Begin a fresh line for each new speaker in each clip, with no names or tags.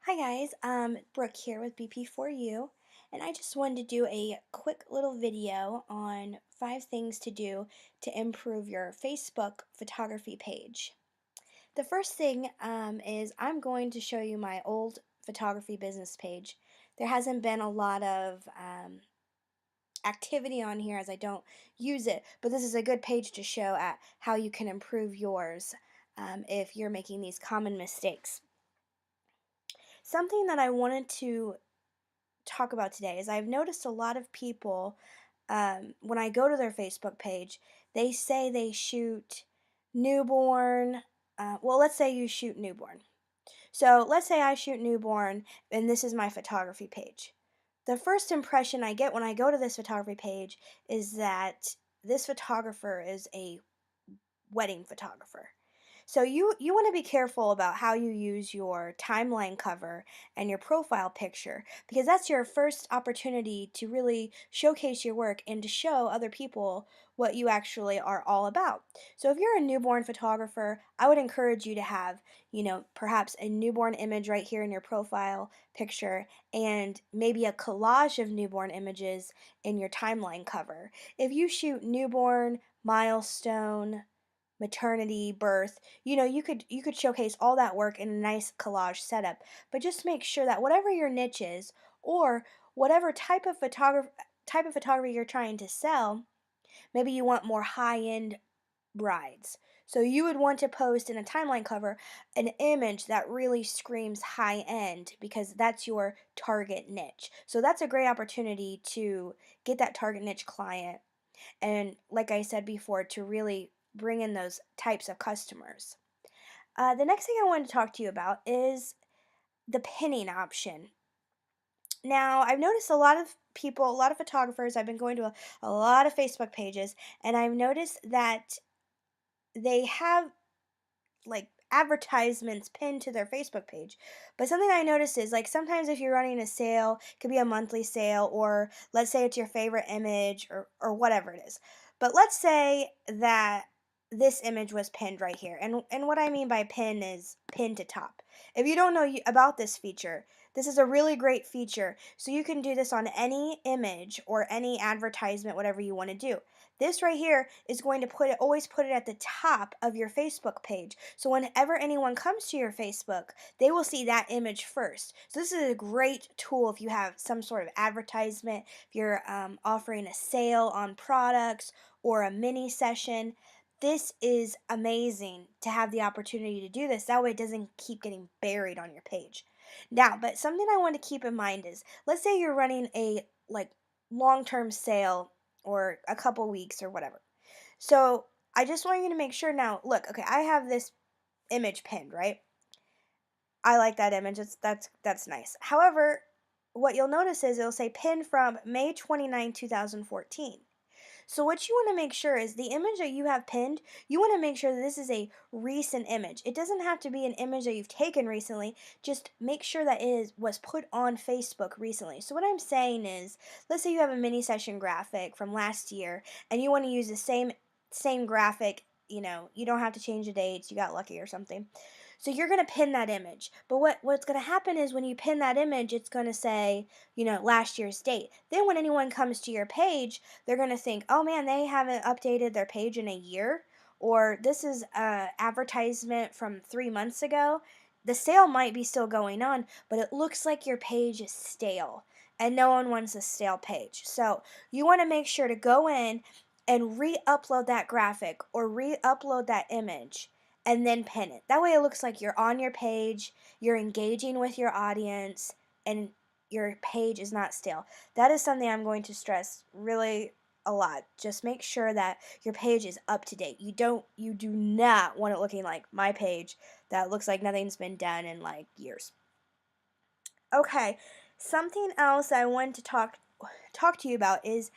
Hi guys, Brooke here with BP4U, and I just wanted to do a quick little video on 5 things to do to improve your Facebook photography page. The first thing is I'm going to show you my old photography business page. There hasn't been a lot of activity on here as I don't use it, but this is a good page to show at how you can improve yours if you're making these common mistakes. Something that I wanted to talk about today is I've noticed a lot of people, when I go to their Facebook page, they say they shoot newborn. Well, let's say you shoot newborn. So let's say I shoot newborn and this is my photography page. The first impression I get when I go to this photography page is that this photographer is a wedding photographer. So you want to be careful about how you use your timeline cover and your profile picture because that's your first opportunity to really showcase your work and to show other people what you actually are all about. So if you're a newborn photographer, I would encourage you to have, perhaps a newborn image right here in your profile picture and maybe a collage of newborn images in your timeline cover. If you shoot newborn, milestone, maternity, birth, you could showcase all that work in a nice collage setup, but just make sure that whatever your niche is or whatever type of photography you're trying to sell, maybe you want more high-end brides. So you would want to post in a timeline cover an image that really screams high end because that's your target niche. So that's a great opportunity to get that target niche client and, like I said before, to really bring in those types of customers. The next thing I wanted to talk to you about is the pinning option. Now, I've noticed a lot of people, a lot of photographers, I've been going to a lot of Facebook pages, and I've noticed that they have like advertisements pinned to their Facebook page. But something I noticed is like sometimes if you're running a sale, it could be a monthly sale, or let's say it's your favorite image or whatever it is. But let's say that this image was pinned right here. And what I mean by pin is pin to top. If you don't know about this feature, this is a really great feature. So you can do this on any image or any advertisement, whatever you want to do. This right here is going to always put it at the top of your Facebook page. So whenever anyone comes to your Facebook, they will see that image first. So this is a great tool if you have some sort of advertisement, if you're offering a sale on products or a mini session. This is amazing to have the opportunity to do this. That way it doesn't keep getting buried on your page. Now, but something I want to keep in mind is, let's say you're running a long-term sale or a couple weeks or whatever. So I just want you to make sure now, look, okay, I have this image pinned, right? I like that image. That's nice. However, what you'll notice is it'll say pinned from May 29, 2014. So what you want to make sure is the image that you have pinned, you want to make sure that this is a recent image. It doesn't have to be an image that you've taken recently. Just make sure that was put on Facebook recently. So what I'm saying is, let's say you have a mini session graphic from last year and you want to use the same graphic, you don't have to change the dates, you got lucky or something. So you're going to pin that image. But what's going to happen is when you pin that image, it's going to say, last year's date. Then when anyone comes to your page, they're going to think, oh man, they haven't updated their page in a year, or this is a advertisement from 3 months ago. The sale might be still going on, but it looks like your page is stale, and no one wants a stale page. So you want to make sure to go in and re-upload that graphic or re-upload that image and then pin it. That way it looks like you're on your page, you're engaging with your audience, and your page is not stale. That is something I'm going to stress really a lot. Just make sure that your page is up to date. You do not want it looking like my page that looks like nothing's been done in like years. Okay, something else I wanted to talk to you about is,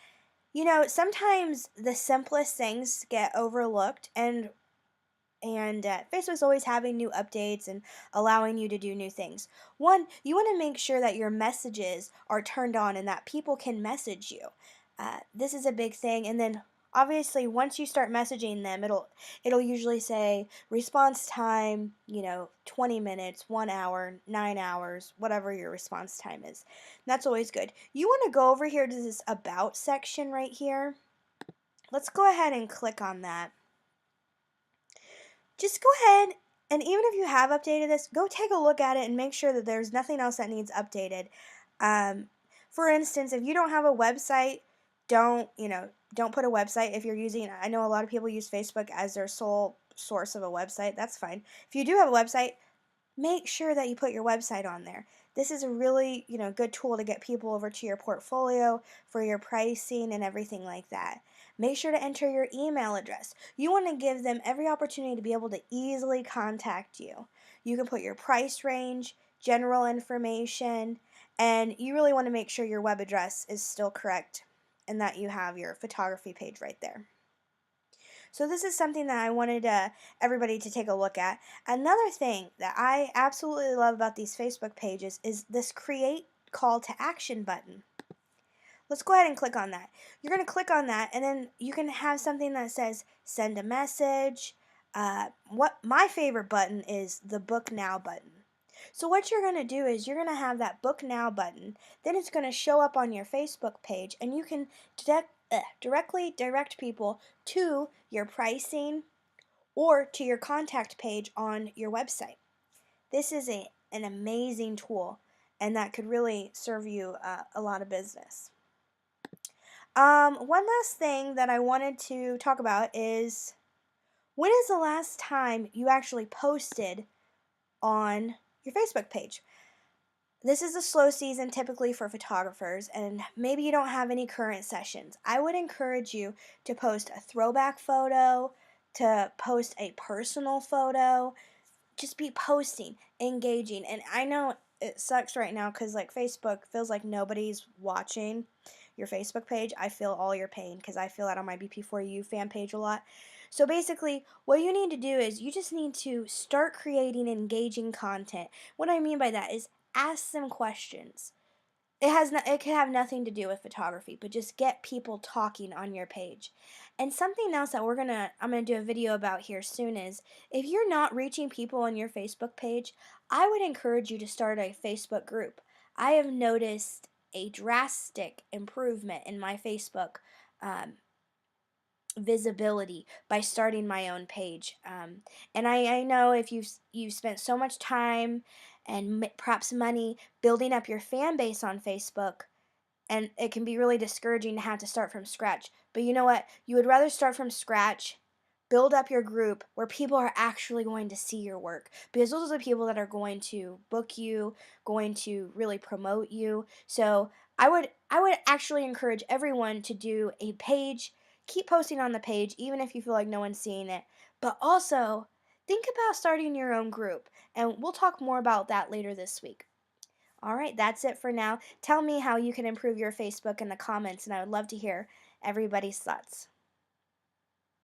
sometimes the simplest things get overlooked, and Facebook's always having new updates and allowing you to do new things. One, you want to make sure that your messages are turned on and that people can message you. This is a big thing. And then obviously once you start messaging them, it'll usually say response time, 20 minutes, 1 hour, 9 hours, whatever your response time is. And that's always good. You want to go over here to this about section right here. Let's go ahead and click on that. Just go ahead and even if you have updated this, go take a look at it and make sure that there's nothing else that needs updated. Um, for instance, if you don't have a website, don't put a website if you're using, I know a lot of people use Facebook as their sole source of a website. That's fine. If you do have a website, make sure that you put your website on there. This is a really, good tool to get people over to your portfolio for your pricing and everything like that. Make sure to enter your email address. You want to give them every opportunity to be able to easily contact you. You can put your price range, general information, and you really want to make sure your web address is still correct and that you have your photography page right there. So this is something that I wanted everybody to take a look at. Another thing that I absolutely love about these Facebook pages is this create call to action button. Let's go ahead and click on that. You're going to click on that and then you can have something that says send a message. What my favorite button is the book now button. So what you're going to do is you're going to have that book now button. Then it's going to show up on your Facebook page and you can directly direct people to your pricing or to your contact page on your website. This is an amazing tool and that could really serve you a lot of business. One last thing that I wanted to talk about is when is the last time you actually posted on your Facebook page? This is a slow season typically for photographers, and maybe you don't have any current sessions. I would encourage you to post a throwback photo, to post a personal photo. Just be posting, engaging. And I know it sucks right now because like Facebook feels like nobody's watching your Facebook page. I feel all your pain because I feel that on my BP4U fan page a lot. So basically, what you need to do is you just need to start creating engaging content. What I mean by that is ask them questions. It could have nothing to do with photography, but just get people talking on your page. And something else that I'm gonna do a video about here soon is if you're not reaching people on your Facebook page, I would encourage you to start a Facebook group. I have noticed a drastic improvement in my Facebook um, visibility by starting my own page. And I know if you've spent so much time and perhaps money building up your fan base on Facebook, and it can be really discouraging to have to start from scratch. But you know what? You would rather start from scratch, build up your group where people are actually going to see your work because those are the people that are going to book you, going to really promote you. So I would actually encourage everyone to do a page, keep posting on the page even if you feel like no one's seeing it. But also think about starting your own group, and we'll talk more about that later this week. All right, that's it for now. Tell me how you can improve your Facebook in the comments, and I would love to hear everybody's thoughts.